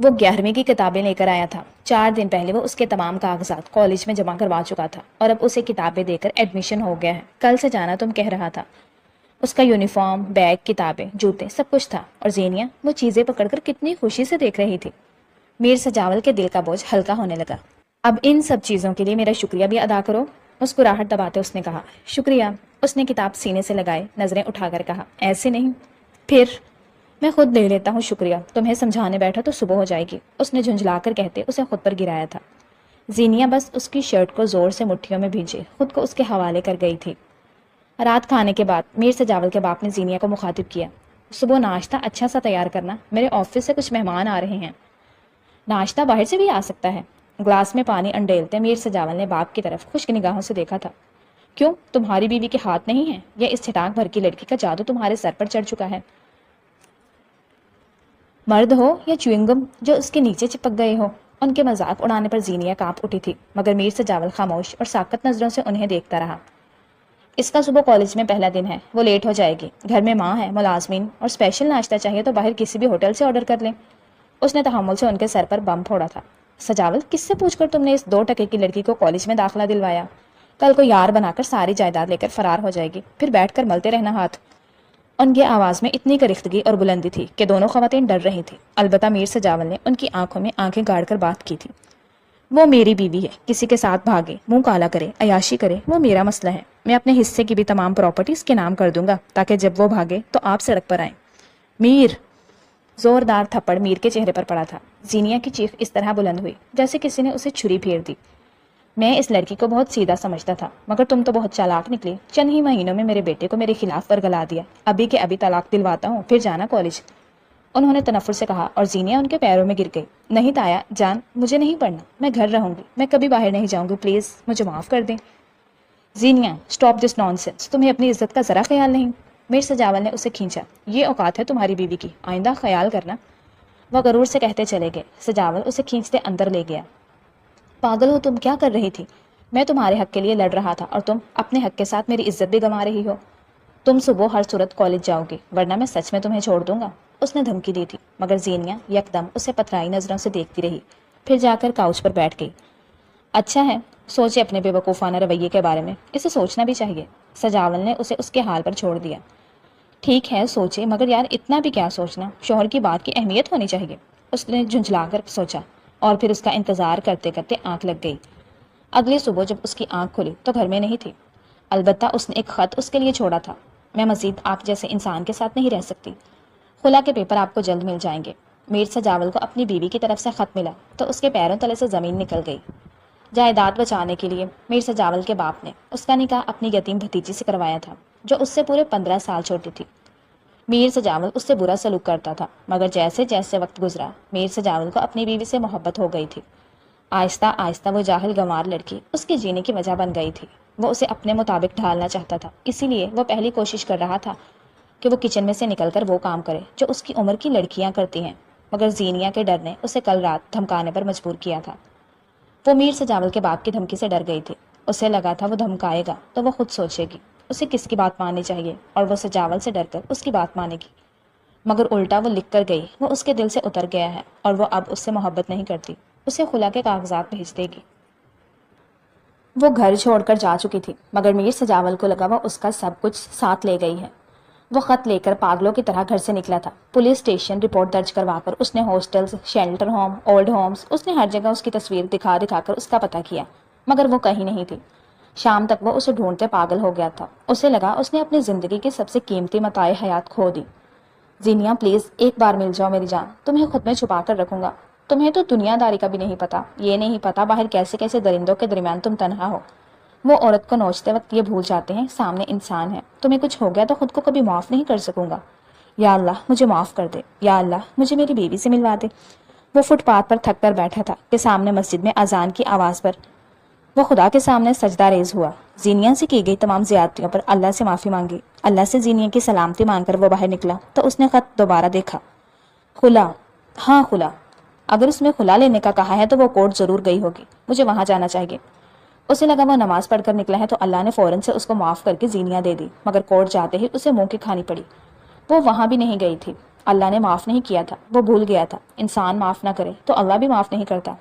وہ 11ویں کی کتابیں لے کر آیا تھا۔ 4 دن پہلے وہ اس کے تمام کاغذات کالج میں جمع کروا چکا تھا، اور اب اسے کتابیں دے کر ایڈمیشن ہو گیا ہے۔ کل سے جانا تم کہہ رہا تھا۔ اس کا یونیفارم، بیگ، کتابیں، جوتے، سب کچھ تھا، اور زینیا وہ چیزیں پکڑ کر کتنی خوشی سے دیکھ رہی تھی۔ میر سجاول کے دل کا بوجھ ہلکا ہونے لگا۔ اب ان سب چیزوں کے لیے میرا شکریہ بھی ادا کرو، مسکراہٹ دباتے اس نے کہا۔ شکریہ، اس نے کتاب سینے سے لگائے نظریں اٹھا کر کہا۔ ایسے نہیں، پھر میں خود لے لیتا ہوں شکریہ، تمہیں سمجھانے بیٹھا تو صبح ہو جائے گی، اس نے جھنجھلا کر کہتے اسے خود پر گرایا تھا۔ زینیا بس اس کی شرٹ کو زور سے مٹھیوں میں بھیجے خود کو اس کے حوالے کر گئی تھی۔ رات کھانے کے بعد میر سجاول کے باپ نے زینیا کو مخاطب کیا۔ صبح ناشتہ اچھا سا تیار کرنا، میرے آفس سے کچھ مہمان آ رہے ہیں۔ ناشتہ باہر سے بھی آ سکتا ہے، گلاس میں پانی انڈیلتے میر سجاول نے باپ کی طرف خشک نگاہوں سے دیکھا تھا۔ کیوں، تمہاری بیوی کے ہاتھ نہیں ہیں، یا اس چھٹانک بھر کی لڑکی کا جادو تمہارے سر پر چڑھ چکا ہے؟ مرد ہو یا چوئنگم جو اس کے نیچے چپک گئے ہو، ان کے مذاق اڑانے پر زینیا کانپ اٹھی تھی، مگر میر سجاول خاموش اور ساکت نظروں سے انہیں دیکھتا رہا۔ اس کا صبح کالج میں پہلا دن ہے، وہ لیٹ ہو جائے گی، گھر میں ماں ہے، ملازمین، اور اسپیشل ناشتہ چاہیے تو باہر کسی بھی ہوٹل سے آرڈر کر لیں۔ اس نے تحمل سے ان کے سر پر بم پھوڑا تھا۔ سجاول، کس سے پوچھ کر تم نے اس 2 ٹکے کی لڑکی کو کالج میں داخلہ دلوایا؟ کل کو یار بنا کر ساری جائیداد لے کر فرار ہو جائے گی، پھر بیٹھ کر ملتے رہنا ہاتھ۔ ان کی آواز میں اتنی کرختگی اور بلندی تھی کہ دونوں خواتین ڈر رہی تھیں، البتہ میر سجاول نے ان کی آنکھوں میں آنکھیں گاڑ کر بات کی تھی۔ وہ میری بیوی ہے، کسی کے ساتھ بھاگے، منہ کالا کرے، عیاشی کرے، وہ میرا مسئلہ ہے۔ میں اپنے حصے کی بھی تمام پراپرٹی اس کے نام کر دوں گا تاکہ جب وہ بھاگے تو آپ سڑک پر آئیں۔ میر! زوردار تھپڑ میر کے چہرے پر پڑا تھا۔ زینیا کی چیخ اس طرح بلند ہوئی جیسے کسی نے اسے چھری پھیر دی۔ میں اس لڑکی کو بہت سیدھا سمجھتا تھا، مگر تم تو بہت چالاک نکلی۔ چند ہی مہینوں میں میرے بیٹے کو میرے خلاف ورگلا دیا۔ ابھی کے ابھی طلاق دلواتا ہوں، پھر جانا کالج۔ انہوں نے تنفر سے کہا اور زینیا ان کے پیروں میں گر گئی۔ نہیں تایا جان، مجھے نہیں پڑھنا، میں گھر رہوں گی، میں کبھی باہر نہیں جاؤں گی، پلیز مجھے معاف کر دیں۔ زینیا، اسٹاپ دس نان سینس، تمہیں اپنی عزت کا ذرا خیال نہیں؟ میر سجاول نے اسے کھینچا۔ یہ اوقات ہے تمہاری بیوی کی، آئندہ خیال کرنا، وہ غرور سے کہتے چلے گئے۔ سجاول اسے کھینچتے اندر لے گیا۔ پاگل ہو تم، کیا کر رہی تھی؟ میں تمہارے حق کے لیے لڑ رہا تھا اور تم اپنے حق کے ساتھ میری عزت بھی گنوا رہی ہو۔ تم صبح ہر صورت کالج جاؤ گی ورنہ میں سچ میں تمہیں چھوڑ دوں گا، اس نے دھمکی دی تھی، مگر زینیا یکدم اسے پتھرائی نظروں سے دیکھتی رہی، پھر جا کر کاؤچ پر بیٹھ گئی۔ اچھا ہے، سوچے اپنے بے وقوفانہ رویے کے بارے میں، اسے سوچنا بھی چاہیے۔ سجاول نے اسے اس کے حال پر چھوڑ دیا۔ ٹھیک ہے سوچے، مگر یار اتنا بھی کیا سوچنا، شوہر کی بات کی اہمیت ہونی چاہیے، اس نے جھنجھلا کر سوچا، اور پھر اس کا انتظار کرتے کرتے آنکھ لگ گئی۔ اگلی صبح جب اس کی آنکھ کھلی تو گھر میں نہیں تھی، البتہ اس نے ایک خط اس کے لیے چھوڑا تھا۔ میں مزید آپ جیسے انسان کے ساتھ نہیں رہ سکتی، خلا کے پیپر آپ کو جلد مل جائیں گے۔ میر سجاول کو اپنی بیوی کی طرف سے خط ملا تو اس کے پیروں تلے سے زمین نکل گئی۔ جائیداد بچانے کے لیے میر سجاول کے باپ نے اس کا نکاح اپنی یتیم بھتیجی سے کروایا تھا جو اس سے پورے 15 سال چھوٹی تھی۔ میر سجاول اس سے برا سلوک کرتا تھا، مگر جیسے جیسے وقت گزرا میر سجاول کو اپنی بیوی سے محبت ہو گئی تھی۔ آہستہ آہستہ وہ جاہل گنوار لڑکی اس کے جینے کی وجہ بن گئی تھی۔ وہ اسے اپنے مطابق ڈھالنا چاہتا تھا، اسی لیے وہ پہلی کوشش کر رہا تھا کہ وہ کچن میں سے نکل کر وہ کام کرے جو اس کی عمر کی لڑکیاں کرتی ہیں، مگر زینیا کے ڈر نے اسے کل رات دھمکانے پر مجبور کیا تھا۔ وہ میر سجاول کے باپ کی دھمکی سے ڈر گئی تھی، اسے لگا تھا وہ دھمکائے گا تو وہ خود سوچے گی اسے کس کی بات ماننی چاہیے، اور وہ سجاول سے ڈر کر اس کی بات مانے گی، مگر الٹا وہ لکھ کر گئی، وہ اس کے دل سے اتر گیا ہے اور وہ اب اس سے محبت نہیں کرتی، اسے خلا کے کاغذات بھیج دے گی۔ وہ گھر چھوڑ کر جا چکی تھی، مگر میر سجاول کو لگا وہ اس کا سب کچھ ساتھ لے گئی ہے۔ وہ خط لے کر پاگلوں کی طرح گھر سے نکلا تھا۔ پولیس اسٹیشن رپورٹ درج کروا کر اس نے hostels, shelter home, old homes, اس نے ہر جگہ اس کی تصویر دکھا دکھا کر اس کا پتہ کیا، مگر وہ کہیں نہیں تھی۔ شام تک وہ اسے ڈھونڈتے پاگل ہو گیا تھا، اسے لگا اس نے اپنی زندگی کی سب سے قیمتی متاع حیات کھو دی۔ زینیا پلیز ایک بار مل جاؤ میری جان، تمہیں خود میں چھپا کر رکھوں گا، تمہیں تو دنیا داری کا بھی نہیں پتا، یہ نہیں پتا باہر کیسے کیسے درندوں کے درمیان تم تنہا ہو۔ وہ عورت کو نوچتے وقت یہ بھول جاتے ہیں سامنے انسان ہے، تمہیں کچھ ہو گیا تو خود کو کبھی معاف نہیں کر سکوں گا، یا اللہ مجھے معاف کر دے، یا اللہ مجھے میری بیوی سے ملوا دے۔ وہ فٹ پاتھ پر تھک کر بیٹھا تھا کہ سامنے مسجد میں اذان کی آواز پر وہ خدا کے سامنے سجدہ ریز ہوا۔ زینیا سے کی گئی تمام زیادتیوں پر اللہ سے معافی مانگی، اللہ سے زینیا کی سلامتی مانگ کر وہ باہر نکلا تو اس نے خط دوبارہ دیکھا۔ خلا، ہاں خلا، اگر اس میں خلا لینے کا کہا ہے تو وہ کورٹ ضرور گئی ہوگی، مجھے وہاں جانا چاہیے۔ اسے لگا وہ نماز پڑھ کر نکلا ہے تو اللہ نے فوراً سے اس کو معاف کر کے زینیا دے دی، مگر کورٹ جاتے ہی اسے منہ کی کھانی پڑی۔ وہ وہاں بھی نہیں گئی تھی، اللہ نے معاف نہیں کیا تھا، وہ بھول گیا تھا، انسان معاف نہ کرے تو اللہ بھی معاف نہیں کرتا۔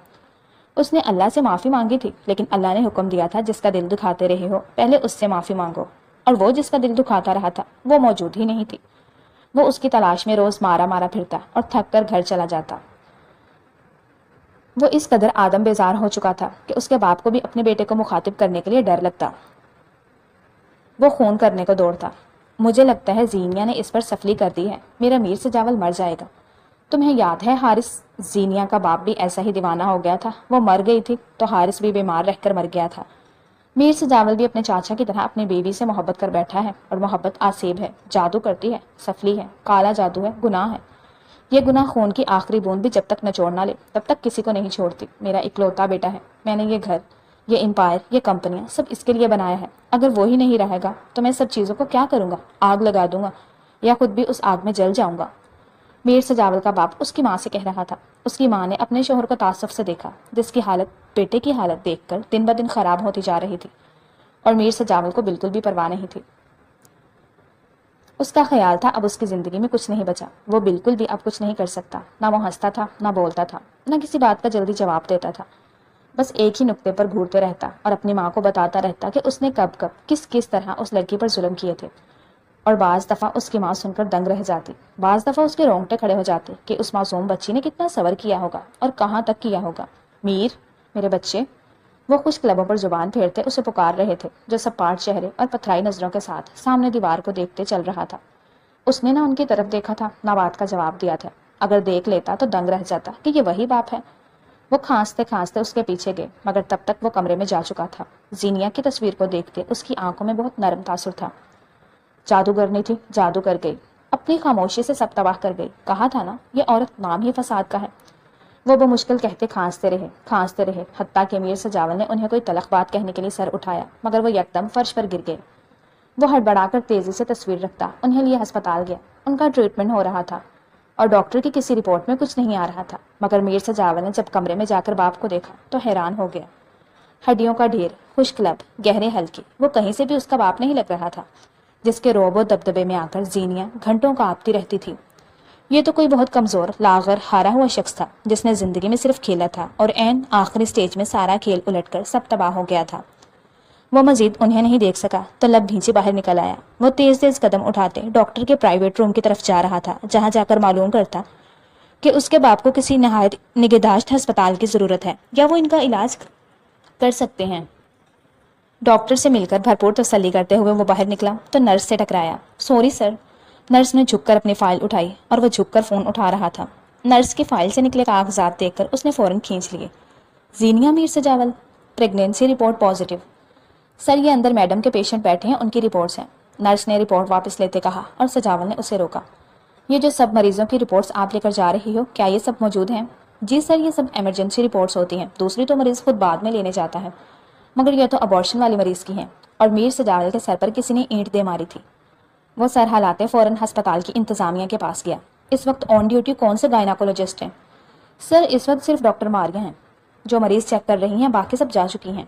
اس نے اللہ سے معافی مانگی تھی، لیکن اللہ نے حکم دیا تھا جس کا دل دکھاتے رہے ہو پہلے اس سے معافی مانگو، اور وہ جس کا دل دکھاتا رہا تھا وہ موجود ہی نہیں تھی۔ وہ اس کی تلاش میں روز مارا مارا پھرتا اور تھک کر گھر چلا جاتا۔ وہ اس قدر آدم بیزار ہو چکا تھا کہ اس کے باپ کو بھی اپنے بیٹے کو مخاطب کرنے کے لیے ڈر لگتا۔ وہ خون کرنے کو دوڑتا۔ مجھے لگتا ہے زینیا نے اس پر سفلی کر دی ہے، میرا میر سجاول مر جائے گا۔ تمہیں یاد ہے حارث، زینیا کا باپ بھی ایسا ہی دیوانہ ہو گیا تھا، وہ مر گئی تھی تو حارث بھی بیمار رہ کر مر گیا تھا۔ میر سجاول بھی اپنے چاچا کی طرح اپنی بیوی سے محبت کر بیٹھا ہے، اور محبت آسیب ہے، جادو کرتی ہے، سفلی ہے، کالا جادو ہے، گناہ ہے۔ یہ گناہ خون کی آخری بوند بھی جب تک نچوڑ نہ لے تب تک کسی کو نہیں چھوڑتی۔ میرا اکلوتا بیٹا ہے، میں نے یہ گھر، یہ امپائر، یہ کمپنیاں سب اس کے لیے بنایا ہے، اگر وہی نہیں رہے گا تو میں سب چیزوں کو کیا کروں گا؟ آگ لگا دوں گا یا خود بھی اس آگ میں جل جاؤں گا۔ میر سجاول کا باپ اس کی ماں سے کہہ رہا تھا۔ اس کی ماں نے اپنے شوہر کو تعصب سے دیکھا، جس کی حالت بیٹے کی حالت دیکھ کر دن بدن خراب ہوتی جا رہی تھی، اور میر سجاول کو بالکل بھی پرواہ نہیں تھی۔ اس کا خیال تھا اب اس کی زندگی میں کچھ نہیں بچا، وہ بالکل بھی اب کچھ نہیں کر سکتا، نہ وہ ہنستا تھا، نہ بولتا تھا، نہ کسی بات کا جلدی جواب دیتا تھا، بس ایک ہی نقطے پر گھورتے رہتا اور اپنی ماں کو بتاتا رہتا کہ اس نے کب کب کس کس طرح اس لڑکی پر ظلم کیے تھے، اور بعض دفعہ اس کی ماں سن کر دنگ رہ جاتی، بعض دفعہ اس کے رونگٹے کھڑے ہو جاتے کہ اس معصوم بچی نے کتنا صبر کیا ہوگا اور کہاں تک کیا ہوگا۔ میر، میرے بچے، وہ خشک لبوں پر زبان پھیرتے اسے پکار رہے تھے، جو سب پاٹ چہرے اور پتھرائی نظروں کے ساتھ سامنے دیوار کو دیکھتے چل رہا تھا۔ اس نے نہ ان کی طرف دیکھا تھا، نہ بات کا جواب دیا تھا۔ اگر دیکھ لیتا تو دنگ رہ جاتا کہ یہ وہی باپ ہے۔ وہ کھانستے کھانستے اس کے پیچھے گئے، مگر تب تک وہ کمرے میں جا چکا تھا۔ زینیا کی تصویر کو دیکھتے اس کی آنکھوں میں بہت نرم تاثر تھا۔ جادوگرنی تھی، جادو کر گئی، اپنی خاموشی سے سب تباہ کر گئی۔ کہا تھا نا، یہ عورت نام ہی فساد کا ہے۔ وہ بمشکل کہتے کھانستے رہے، حتیٰ کہ میر سجاول نے انہیں کوئی تلخ بات کہنے کے لیے سر اٹھایا، مگر وہ یکدم فرش پر گر گئے۔ وہ ہڑبڑا کر تیزی سے تصویر رکھتا انہیں لیے ہسپتال گیا۔ ان کا ٹریٹمنٹ ہو رہا تھا اور ڈاکٹر کی کسی رپورٹ میں کچھ نہیں آ رہا تھا، مگر میر سجاول نے جب کمرے میں جا کر باپ کو دیکھا تو حیران ہو گیا۔ ہڈیوں کا ڈھیر، خشک لب، گہرے ہلکے، وہ کہیں سے بھی اس کا باپ نہیں لگ رہا تھا، جس کے روب و دبدبے میں آ کر زینیا گھنٹوں کانپتی رہتی تھی۔ یہ تو کوئی بہت کمزور، لاغر، ہارا ہوا شخص تھا، جس نے زندگی میں صرف کھیلا تھا اور عین آخری سٹیج میں سارا کھیل الٹ کر سب تباہ ہو گیا تھا۔ وہ مزید انہیں نہیں دیکھ سکا تو لب بھینچی باہر نکل آیا۔ وہ تیز تیز قدم اٹھاتے ڈاکٹر کے پرائیویٹ روم کی طرف جا رہا تھا، جہاں جا کر معلوم کرتا کہ اس کے باپ کو کسی نہایت نگہداشت ہسپتال کی ضرورت ہے، یا وہ ان کا علاج کر سکتے ہیں۔ ڈاکٹر سے مل کر بھرپور تسلی کرتے ہوئے وہ باہر نکلا تو نرس سے ٹکرایا۔ Sorry sir. نرس نے جھک کر اپنی فائل اٹھائی اور وہ جھک کر فون اٹھا رہا تھا۔ نرس کی فائل سے نکلے کاغذات دیکھ کر اس نے فوراً کھینچ لیے۔ زینیا میر سجاول، پریگنینسی رپورٹ پازیٹیو۔ سر، یہ اندر میڈم کے پیشنٹ بیٹھے ہیں، ان کی رپورٹس ہیں۔ نرس نے رپورٹ واپس لیتے کہا اور سجاول نے اسے روکا۔ یہ جو سب مریضوں کی رپورٹس آپ لے کر جا رہی ہو، کیا یہ سب موجود ہیں؟ جی سر، یہ سب ایمرجنسی رپورٹس ہوتی ہیں، دوسری تو مریض خود بعد میں لینے جاتا ہے، مگر یہ تو ابارشن والی مریض کی ہیں۔ اور میر سجاول کے سر پر کسی نے اینٹ دے ماری تھی۔ وہ سر ہلاتے فوراً ہسپتال کی انتظامیہ کے پاس گیا۔ اس وقت آن ڈیوٹی کون سے گائناکولوجسٹ ہیں؟ سر، اس وقت صرف ڈاکٹر ماریہ ہیں جو مریض چیک کر رہی ہیں، باقی سب جا چکی ہیں۔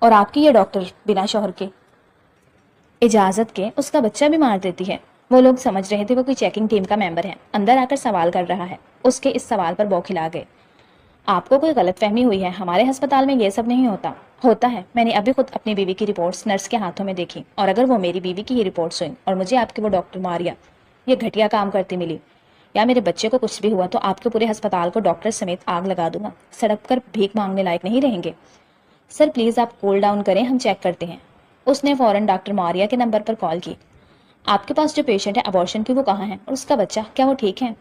اور آپ کی یہ ڈاکٹر بنا شوہر کے اجازت کے اس کا بچہ بھی مار دیتی ہے۔ وہ لوگ سمجھ رہے تھے وہ کوئی چیکنگ ٹیم کا ممبر ہے، اندر آ کر سوال کر رہا ہے۔ اس کے اس سوال پر بوکھلا گئے۔ آپ کو کوئی غلط فہمی ہوئی ہے، ہمارے ہسپتال میں یہ سب نہیں ہوتا ہے۔ میں نے ابھی خود اپنی بیوی کی رپورٹس نرس کے ہاتھوں میں دیکھی، اور اگر وہ میری بیوی کی ہی رپورٹس ہوئیں اور مجھے آپ کی وہ ڈاکٹر ماریہ یہ گھٹیا کام کرتی ملی، یا میرے بچے کو کچھ بھی ہوا، تو آپ کے پورے ہسپتال کو ڈاکٹر سمیت آگ لگا دوں گا، سڑک پر بھیک مانگنے لائق نہیں رہیں گے۔ سر پلیز آپ کول ڈاؤن کریں، ہم چیک کرتے ہیں۔ اس نے فوراً ڈاکٹر ماریہ کے نمبر پر کال کی۔ آپ کے پاس جو پیشنٹ ہے ابارشن کی، وہ کہاں ہے، اور اس کا بچہ، کیا وہ ٹھیک ہے؟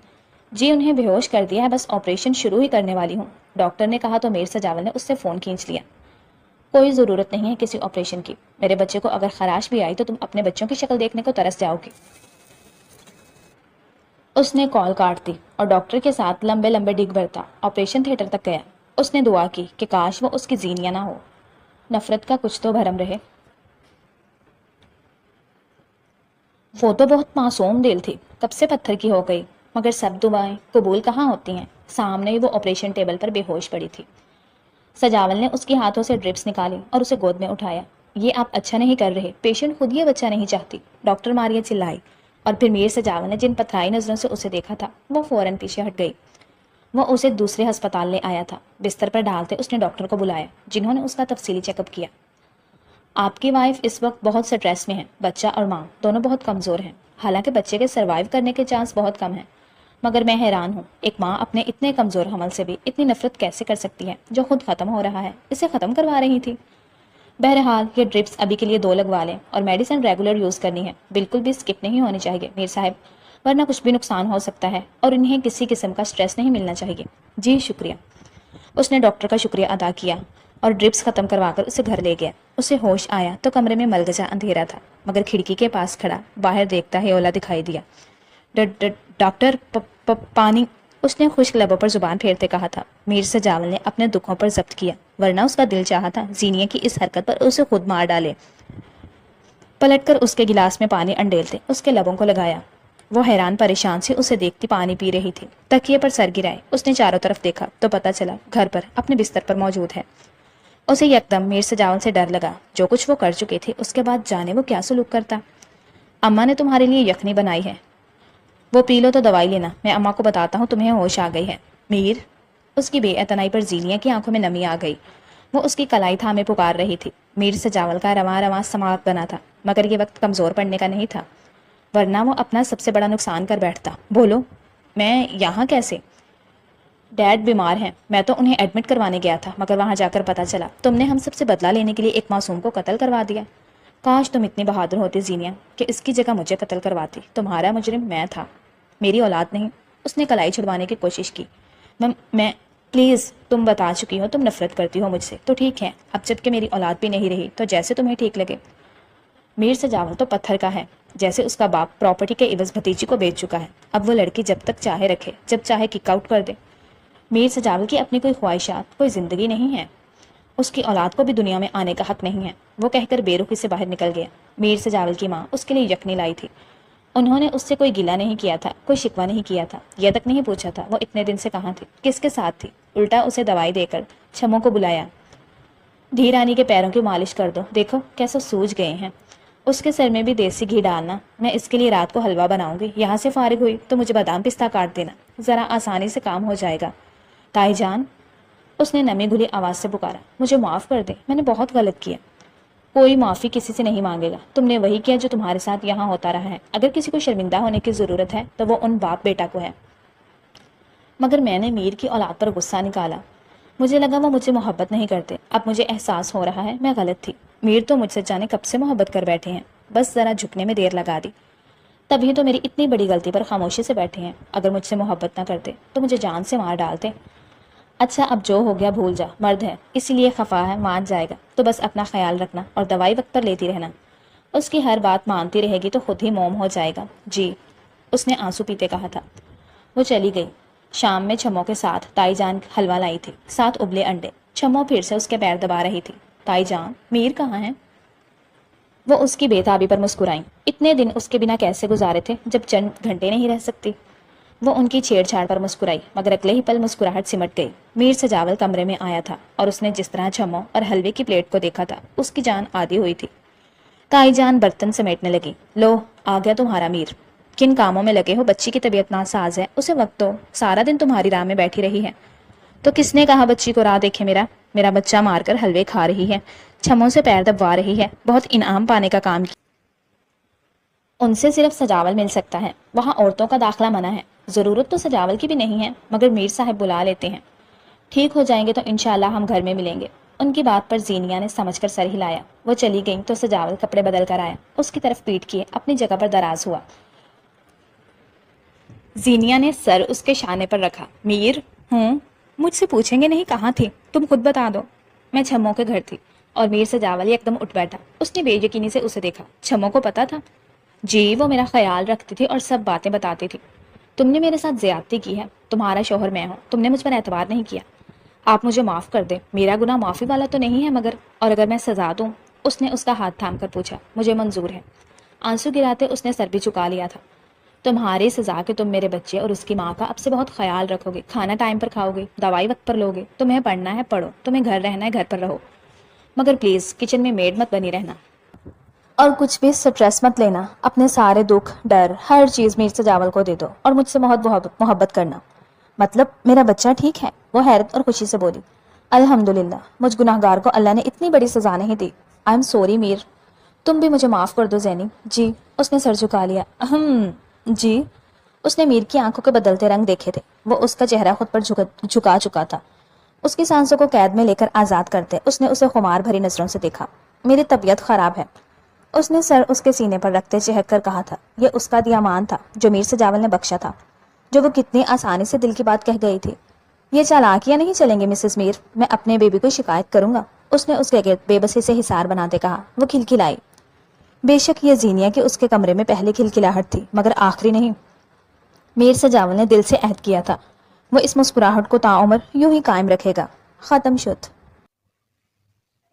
جی، انہیں بے ہوش کر دیا ہے، بس آپریشن شروع ہی کرنے والی ہوں، ڈاکٹر نے کہا تو میر سجاول نے اس سے فون کھینچ لیا۔ کوئی ضرورت نہیں ہے کسی آپریشن کی، میرے بچے کو اگر خراش بھی آئی تو تم اپنے بچوں کی شکل دیکھنے کو ترس جاؤ گی۔ اس نے کال کاٹ دی اور ڈاکٹر کے ساتھ لمبے لمبے ڈگ بھرتا آپریشن تھیٹر تک گیا۔ اس نے دعا کی کہ کاش وہ اس کی زینیا نہ ہو، نفرت کا کچھ تو بھرم رہے۔ وہ تو بہت معصوم دل تھی، کب سے پتھر کی ہو گئی، مگر سب دعائیں قبول کہاں ہوتی ہیں۔ سامنے ہی وہ آپریشن ٹیبل پر بے ہوش پڑی تھی۔ سجاول نے اس کے ہاتھوں سے ڈرپس نکالی اور اسے گود میں اٹھایا۔ یہ آپ اچھا نہیں کر رہے، پیشنٹ خود یہ بچہ نہیں چاہتی، ڈاکٹر ماریہ چلائی، اور پھر میر سجاول نے جن پتھرائی نظروں سے اسے دیکھا تھا وہ فوراً پیچھے ہٹ گئی۔ وہ اسے دوسرے ہسپتال لے آیا تھا۔ بستر پر ڈالتے اس نے ڈاکٹر کو بلایا، جنہوں نے اس کا تفصیلی چیک اپ کیا۔ آپ کی وائف اس وقت بہت سٹریس میں ہے، بچہ اور ماں دونوں بہت کمزور ہیں، حالانکہ بچے کے سروائیو کرنے کے چانس بہت کم ہیں، مگر میں حیران ہوں، ایک ماں اپنے اتنے کمزور حمل سے بھی اتنی نفرت کیسے کر سکتی ہے، جو خود ختم ہو رہا ہے اسے ختم کروا رہی تھی۔ بہرحال یہ ڈرپس ابھی کے لیے 2 لگوا لیں اور میڈیسن ریگولر یوز کرنی ہے، بالکل بھی اسکپ نہیں ہونی چاہیے میر صاحب، ورنہ کچھ بھی نقصان ہو سکتا ہے اور انہیں کسی قسم کا سٹریس نہیں ملنا چاہیے۔ جی شکریہ۔ اس نے ڈاکٹر کا شکریہ ادا کیا اور ڈرپس ختم کروا کر اسے گھر لے گیا۔ اسے ہوش آیا تو کمرے میں ملگجا اندھیرا تھا، مگر کھڑکی کے پاس کھڑا باہر دیکھتا ہی اولا دکھائی دیا۔ ڈاکٹر پانی، اس نے خشک لبوں پر زبان پھیرتے کہا تھا۔ میر سجاول نے اپنے دکھوں پر ضبط کیا، ورنہ اس کا دل چاہا تھا زینیا کی اس حرکت پر اسے خود مار ڈالے۔ پلٹ کر اس کے گلاس میں پانی انڈیلتے اس کے لبوں کو لگایا۔ وہ حیران پریشان سے اسے دیکھتی پانی پی رہی تھی۔ تکیے پر سر گرائے اس نے چاروں طرف دیکھا تو پتا چلا گھر پر اپنے بستر پر موجود ہے۔ اسے یکدم میر سجاول سے ڈر لگا، جو کچھ وہ کر چکے تھے اس کے بعد جانے وہ کیا سلوک کرتا۔ اماں نے تمہارے لیے یخنی بنائی ہے، وہ پی لو تو دوائی لینا، میں اماں کو بتاتا ہوں تمہیں ہوش آ گئی ہے۔ میر، اس کی بے اعتنائی پر زینیا کی آنکھوں میں نمی آ گئی۔ وہ اس کی کلائی تھامے پکار رہی تھی۔ میر سجاول کا رواں رواں سماعت بنا تھا، مگر یہ وقت کمزور پڑنے کا نہیں تھا، ورنہ وہ اپنا سب سے بڑا نقصان کر بیٹھتا۔ بولو، میں یہاں کیسے؟ ڈیڈ بیمار ہیں، میں تو انہیں ایڈمٹ کروانے گیا تھا، مگر وہاں جا کر پتہ چلا تم نے ہم سب سے بدلہ لینے کے لیے ایک معصوم کو قتل کروا دیا۔ کاش تم اتنی بہادر ہوتی زینیا کہ اس کی جگہ مجھے قتل کرواتی۔ تمہارا مجرم میں تھا، میری اولاد نہیں۔ اس نے کلائی چھڑوانے کی کوشش کی۔ میں پلیز، تم بتا چکی ہو تم نفرت کرتی ہو مجھ سے، تو ٹھیک ہے، اب جب کہ میری اولاد بھی نہیں رہی تو جیسے تمہیں ٹھیک لگے۔ میر سجاول تو پتھر کا ہے، جیسے اس کا باپ پراپرٹی کے عوض بھتیجی کو بیچ چکا ہے۔ اب وہ لڑکی جب تک چاہے رکھے، جب چاہے کک آؤٹ کر دے۔ میر سجاول کی اپنی کوئی خواہشات، کوئی زندگی نہیں ہے، اس کی اولاد کو بھی دنیا میں آنے کا حق نہیں ہے۔ وہ کہہ کر بے رخی سے باہر نکل گیا۔ میر سجاول کی ماں اس کے لیے یخنی لائی تھی۔ انہوں نے اس سے کوئی گلہ نہیں کیا تھا، کوئی شکوہ نہیں کیا تھا، یہ تک نہیں پوچھا تھا وہ اتنے دن سے کہاں تھی، کس کے ساتھ تھی۔ الٹا اسے دوائی دے کر چھموں کو بلایا۔ دھی رانی کے پیروں کی مالش کر دو، دیکھو کیسے سوج گئے ہیں۔ اس کے سر میں بھی دیسی گھی ڈالنا، میں اس کے لیے رات کو حلوہ بناؤں گی۔ یہاں سے فارغ ہوئی تو مجھے بادام پستہ کاٹ دینا، ذرا آسانی سے کام ہو جائے گا۔ تائی جان، اس نے نمی گھلی آواز سے پکارا، مجھے معاف کر دے، میں نے بہت غلط کیا۔ کوئی معافی کسی سے نہیں مانگے گا، تم نے وہی کیا جو تمہارے ساتھ یہاں ہوتا رہا ہے۔ اگر کسی کو شرمندہ ہونے کی ضرورت ہے تو وہ ان باپ بیٹا کو ہے۔ مگر میں نے میر کی اولاد پر غصہ نکالا، مجھے لگا وہ مجھ سے محبت نہیں کرتے۔ اب مجھے احساس ہو رہا ہے میں غلط تھی۔ میر تو مجھ سے جانے کب سے محبت کر بیٹھے ہیں، بس ذرا جھکنے میں دیر لگا دی، تبھی تو میری اتنی بڑی غلطی پر خاموشی سے بیٹھے ہیں۔ اگر مجھ سے محبت نہ کرتے تو مجھے جان سے مار ڈالتے۔ اچھا، اب جو ہو گیا بھول جا، مرد ہے اسی لیے خفا ہے، مان جائے گا، تو بس اپنا خیال رکھنا اور دوائی وقت پر لیتی رہنا۔ اس کی ہر بات مانتی رہے گی تو خود ہی موم ہو جائے گا۔ جی، اس نے آنسو پیتے کہا تھا۔ وہ چلی گئی۔ شام میں چھموں کے ساتھ تائی جان حلوہ لائی تھی، ساتھ ابلے انڈے۔ چھموں پھر سے اس کے پیر دبا رہی تھی۔ تائی جان، میر کہاں ہے؟ وہ اس کی بے تابی پر مسکرائیں۔ اتنے دن اس کے بنا کیسے گزارے تھے جب چند گھنٹے نہیں رہ سکتی؟ وہ ان کی چھیڑ چھاڑ پر مسکرائی، مگر اگلے ہی پل مسکراہٹ سمٹ گئی۔ میر سجاول کمرے میں آیا تھا اور اس نے جس طرح چھموں اور حلوے کی پلیٹ کو دیکھا تھا اس کی جان آدھی ہوئی تھی۔ تائی جان برتن سمیٹنے لگی۔ لو، آ گیا تمہارا میر۔ کن کاموں میں لگے ہو؟ بچی کی طبیعت ناساز ہے، اسے وقت دو، سارا دن تمہاری راہ میں بیٹھی رہی ہے۔ تو کس نے کہا بچی کو راہ دیکھے؟ میرا بچہ مار کر حلوے کھا رہی ہے، چھموں سے پیر دبوا رہی ہے، بہت انعام پانے کا کام کیا۔ ان سے صرف سجاول مل سکتا ہے، وہاں عورتوں کا داخلہ منع ہے۔ ضرورت تو سجاول کی بھی نہیں ہے، مگر میر صاحب بلا لیتے ہیں۔ ٹھیک ہو جائیں گے تو انشاءاللہ ہم گھر میں ملیں گے۔ ان کی بات پر زینیا نے سمجھ کر سر ہلایا۔ وہ چلی گئیں تو سجاول کپڑے بدل کر آیا، اس کی طرف پیٹ کیے اپنی جگہ پر دراز ہوا۔ زینیا نے سر اس کے شانے پر رکھا۔ میر؟ ہوں؟ مجھ سے پوچھیں گے نہیں کہاں تھی؟ تم خود بتا دو۔ میں چھموں کے گھر تھی۔ اور میر سجاول ایک دم اٹھ بیٹھا۔ اس نے بے یقینی سے اسے دیکھا۔ چھموں کو پتا تھا؟ جی، وہ میرا خیال رکھتی تھی اور سب باتیں بتاتی تھی۔ تم نے میرے ساتھ زیادتی کی ہے، تمہارا شوہر میں ہوں، تم نے مجھ پر اعتبار نہیں کیا۔ آپ مجھے معاف کر دیں، میرا گناہ معافی والا تو نہیں ہے مگر، اور اگر میں سزا دوں؟ اس نے اس کا ہاتھ تھام کر پوچھا۔ مجھے منظور ہے۔ آنسو گراتے اس نے سر بھی چکا لیا تھا۔ تمہاری سزا کہ تم میرے بچے اور اس کی ماں کا اب سے بہت خیال رکھو گے، کھانا ٹائم پر کھاؤ گے، دوائی وقت پر لوگے، تمہیں پڑھنا ہے پڑھو، تمہیں گھر رہنا ہے گھر پر رہو، مگر پلیز کچن میں میڈ مت بنی رہنا، اور کچھ بھی سٹریس مت لینا۔ اپنے سارے دکھ، ڈر، ہر چیز میر سجاول کو دے دو اور مجھ سے بہت محبت کرنا۔ مطلب میرا بچہ ٹھیک ہے؟ وہ حیرت اور خوشی سے بولی۔ الحمدللہ، مجھ گناہگار کو اللہ نے اتنی بڑی سزا نہیں دی۔ آئی ایم سوری میر، تم بھی مجھے معاف کر دو زینی۔ جی، اس نے سر جھکا لیا۔ جی، اس نے میر کی آنکھوں کے بدلتے رنگ دیکھے تھے۔ وہ اس کا چہرہ خود پر جھکا چکا تھا، اس کی سانسوں کو قید میں لے کر آزاد کرتے اس نے اسے خمار بھری نظروں سے دیکھا۔ میری طبیعت خراب ہے، اس نے سر اس کے سینے پر رکھتے چہک کر کہا تھا۔ یہ اس کا دیامان تھا جو میر سجاول نے بخشا تھا، جو وہ کتنی آسانی سے دل کی بات کہہ گئی تھی۔ یہ چالاکیاں نہیں چلیں گے مسز میر، میں اپنے بیبی کو شکایت کروں گا، اس نے اس کے گرد بے بسی سے حصار بناتے کہا۔ وہ کھلکھلائی۔ بے شک یہ زینیا کہ اس کے کمرے میں پہلے کھلکھلاہٹ تھی مگر آخری نہیں۔ میر سجاول نے دل سے عہد کیا تھا وہ اس مسکراہٹ کو تعمر یوں ہی قائم رکھے گا۔ ختم شد۔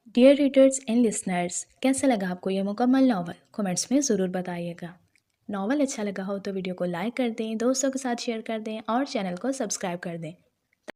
ڈیئر ریڈرز اینڈ لسنرز، کیسا لگا آپ کو یہ مکمل ناول؟ کمنٹس میں ضرور بتائیے گا۔ ناول اچھا لگا ہو تو ویڈیو کو لائک کر دیں، دوستوں کے ساتھ شیئر کر دیں اور چینل کو سبسکرائب کر دیں۔